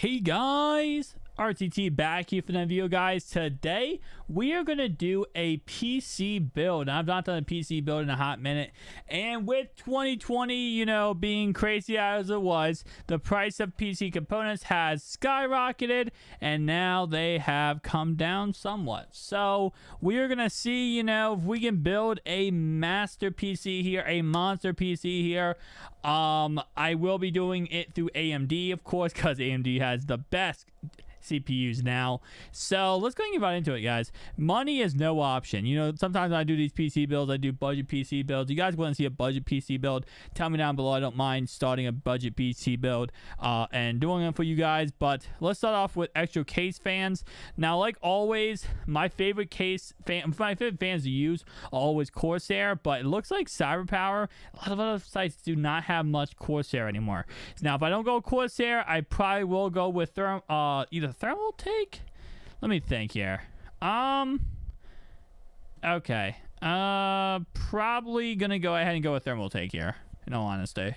Hey guys, RTT back here for the video, guys. Today we are gonna do a PC build. I've not done a PC build in a hot minute, and with 2020, you know, being crazy as it was, the price of PC components has skyrocketed, and now they have come down somewhat. So we are gonna see, you know, if we can build a master PC here, a monster PC here. I will be doing it through AMD, of course, because AMD has the best CPUs now. So let's go and get right into it, guys. Money is no option. You know, sometimes when I do these PC builds, I do budget PC builds. You guys want to see a budget PC build? Tell me down below. I don't mind starting a budget PC build and doing it for you guys. But let's start off with extra case fans. Now, like always, my favorite fans to use are always Corsair, but it looks like CyberPower, a lot of other sites do not have much Corsair anymore. Now, if I don't go Corsair, I probably will go with either thermal take. Let me think here. Okay. Probably gonna go ahead and go with thermal take here, in all honesty.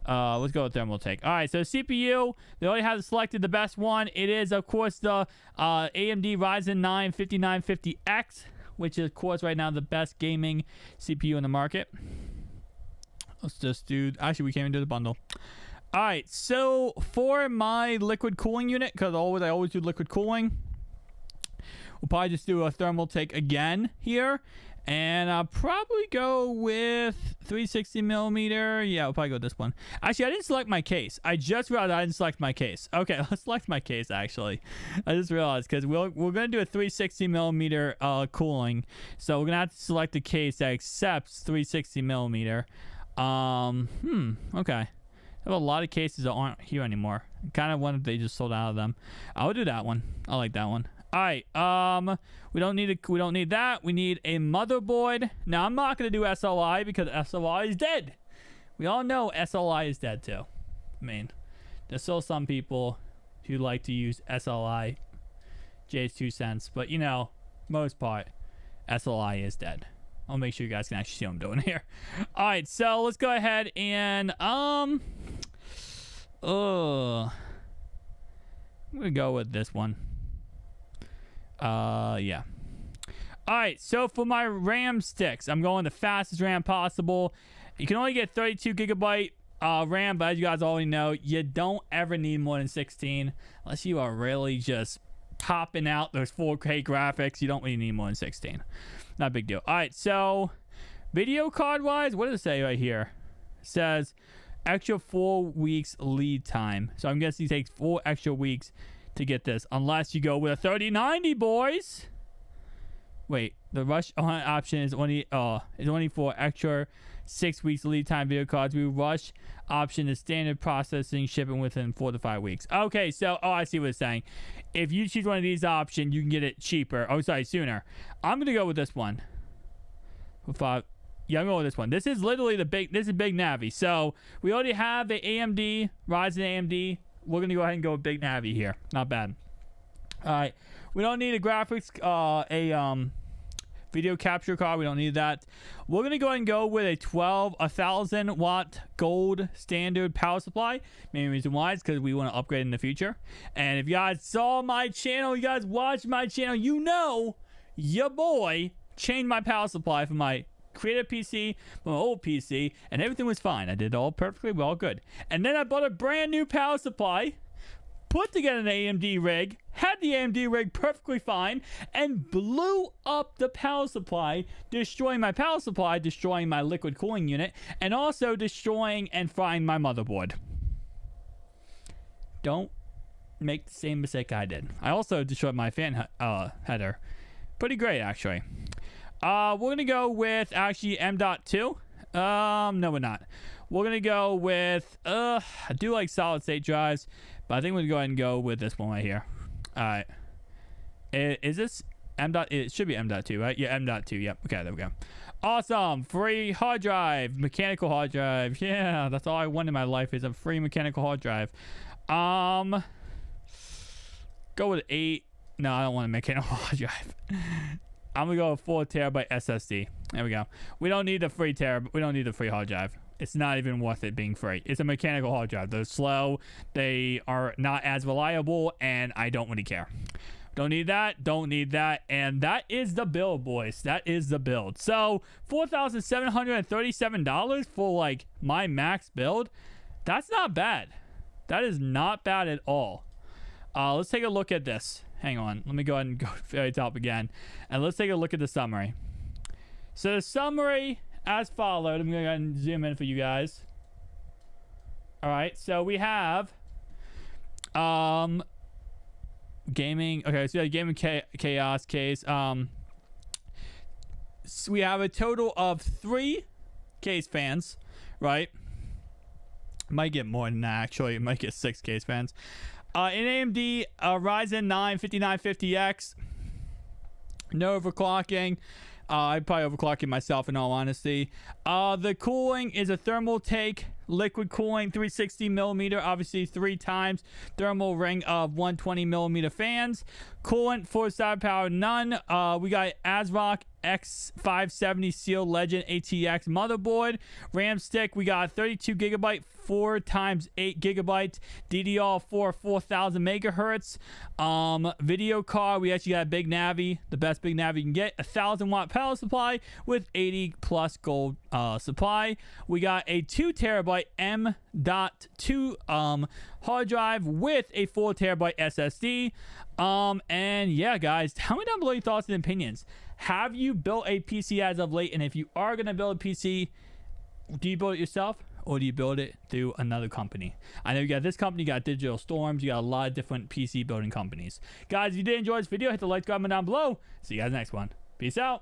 Let's go with thermal take. All right, so CPU, they already have selected the best one. It is, of course, the AMD Ryzen 9 5950X, which is, of course, right now the best gaming CPU in the market. Let's just do, actually, we can't even do the bundle. All right, so for my liquid cooling unit, because I always do liquid cooling, we'll probably just do a thermal take again here. And I'll probably go with 360 millimeter. Yeah, we'll probably go with this one. Actually, I didn't select my case. I just realized I didn't select my case. Okay, let's select my case, actually. I just realized, because we're going to do a 360 millimeter cooling. So we're going to have to select a case that accepts 360 millimeter. Okay. I have a lot of cases that aren't here anymore. I kind of wonder if they just sold out of them. I'll do that one. I like that one. All right. We don't need that. We need a motherboard. Now, I'm not going to do SLI because SLI is dead. We all know SLI is dead too. I mean, there's still some people who like to use SLI. Jay's 2 cents, but you know, most part, SLI is dead. I'll make sure you guys can actually see what I'm doing here. All right, so let's go ahead and I'm gonna go with this one. Yeah. All right, so for my RAM sticks, I'm going the fastest RAM possible. You can only get 32 gigabyte RAM, but as you guys already know, you don't ever need more than 16 unless you are really just popping out those 4K graphics. You don't really need more than 16. Not a big deal. All right, so video card wise, what does it say right here? It says extra 4 weeks lead time. So I'm guessing it takes 4 extra weeks to get this, unless you go with a 3090, boys. Wait, the rush option is only for extra 6 weeks lead time video cards. We rush option is standard processing, shipping within 4 to 5 weeks. Okay, so I see what it's saying. If you choose one of these options, you can get it cheaper. Oh, sorry, sooner. I'm gonna go with this one. For 5. Yeah, I'm going with this one. This is literally this is Big Navi. So we already have the AMD Ryzen AMD. We're gonna go ahead and go with Big Navi here. Not bad. All right, we don't need a graphics video capture card. We don't need that. We're going to go ahead and go with a 1,000 watt gold standard power supply. Main reason why is because we want to upgrade in the future. And if you guys saw my channel, you guys watched my channel, you know your boy changed my power supply from my creative PC, from my old PC, and everything was fine. I did it all perfectly well, good. And then I bought a brand new power supply, put together an AMD rig, had the AMD rig perfectly fine, and blew up the power supply, destroying my power supply, destroying my liquid cooling unit, and also destroying and frying my motherboard. Don't make the same mistake I did. I also destroyed my fan header. Pretty great, actually. We're going to go with, actually, M.2. No, we're not. We're going to go with, I do like solid state drives, but I think we're going to go ahead and go with this one right here. All right. Is this M. It should be M.2, right? Yeah, M.2. Yep. Okay, there we go. Awesome. Free hard drive. Mechanical hard drive. Yeah, that's all I want in my life is a free mechanical hard drive. Go with 8. No, I don't want a mechanical hard drive. I'm going to go with 4 terabyte SSD. There we go. We don't need the free we don't need the free hard drive. It's not even worth it being free. It's a mechanical hard drive. They're slow. They are not as reliable, and I don't really care. Don't need that. Don't need that. And that is the build, boys. That is the build. So $4,737 for like my max build. That's not bad. That is not bad at all. Let's take a look at this. Hang on. Let me go ahead and go very top again. And let's take a look at the summary. So the summary as followed. I'm going to go ahead and zoom in for you guys. All right. So we have gaming. Okay. So we have gaming chaos case. So we have a total of 3 case fans, right? Might get more than that, actually. It might get 6 case fans. In AMD, Ryzen 9 5950X. No overclocking. I'd probably overclock it myself, in all honesty. The cooling is a thermal take. Liquid cooling, 360 millimeter, obviously 3 times. Thermal ring of 120 millimeter fans. Coolant, 4-side power, none. We got ASRock X570 Seal Legend ATX motherboard. RAM stick, we got 32 gigabyte, 4 times 8 gigabyte. DDR4, 4000 megahertz. Video card, we actually got a big Navi, the best big Navi you can get. 1000 watt power supply with 80 plus gold supply. We got a 2 terabyte M.2 hard drive with a 4 terabyte SSD. And yeah, guys, tell me down below your thoughts and opinions. Have you built a PC as of late? And if you are going to build a PC, do you build it yourself or do you build it through another company? I know you got this company, you got Digital Storms, you got a lot of different PC building companies. Guys, if you did enjoy this video, hit the like button down below. See you guys next one. Peace out.